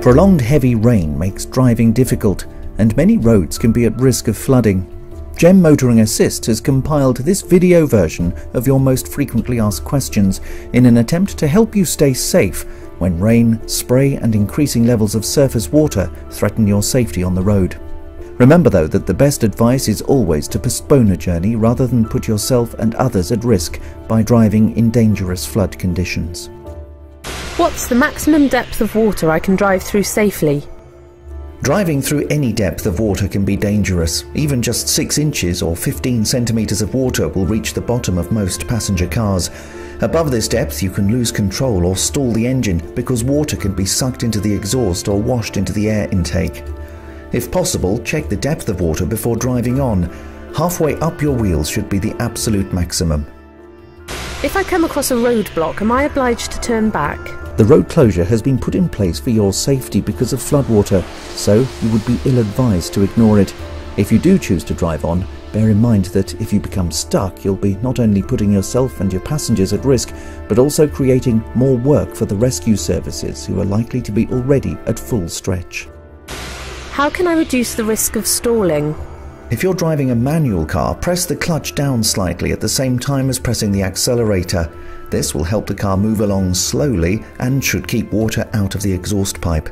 Prolonged heavy rain makes driving difficult, and many roads can be at risk of flooding. GEM Motoring Assist has compiled this video version of your most frequently asked questions in an attempt to help you stay safe when rain, spray and increasing levels of surface water threaten your safety on the road. Remember though that the best advice is always to postpone a journey rather than put yourself and others at risk by driving in dangerous flood conditions. What's the maximum depth of water I can drive through safely? Driving through any depth of water can be dangerous. Even just 6 inches or 15 centimeters of water will reach the bottom of most passenger cars. Above this depth you can lose control or stall the engine because water can be sucked into the exhaust or washed into the air intake. If possible, check the depth of water before driving on. Halfway up your wheels should be the absolute maximum. If I come across a roadblock, am I obliged to turn back? The road closure has been put in place for your safety because of floodwater, so you would be ill-advised to ignore it. If you do choose to drive on, bear in mind that if you become stuck, you'll be not only putting yourself and your passengers at risk, but also creating more work for the rescue services who are likely to be already at full stretch. How can I reduce the risk of stalling? If you're driving a manual car, press the clutch down slightly at the same time as pressing the accelerator. This will help the car move along slowly and should keep water out of the exhaust pipe.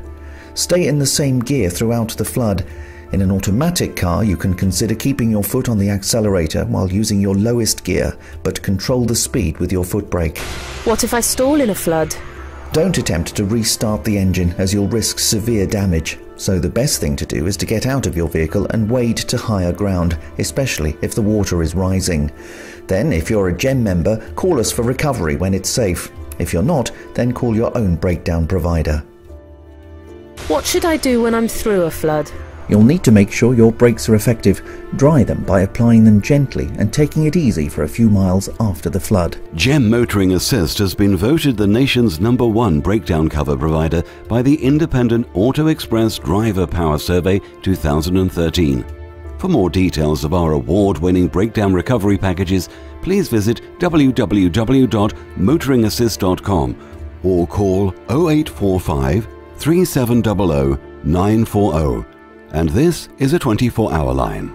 Stay in the same gear throughout the flood. In an automatic car, you can consider keeping your foot on the accelerator while using your lowest gear, but control the speed with your foot brake. What if I stall in a flood? Don't attempt to restart the engine as you'll risk severe damage. So the best thing to do is to get out of your vehicle and wade to higher ground, especially if the water is rising. Then, if you're a GEM member, call us for recovery when it's safe. If you're not, then call your own breakdown provider. What should I do when I'm through a flood? You'll need to make sure your brakes are effective. Dry them by applying them gently and taking it easy for a few miles after the flood. GEM Motoring Assist has been voted the nation's #1 breakdown cover provider by the independent Auto Express Driver Power Survey 2013. For more details of our award-winning breakdown recovery packages, please visit www.motoringassist.com or call 0845 3700 940. And this is a 24-hour line.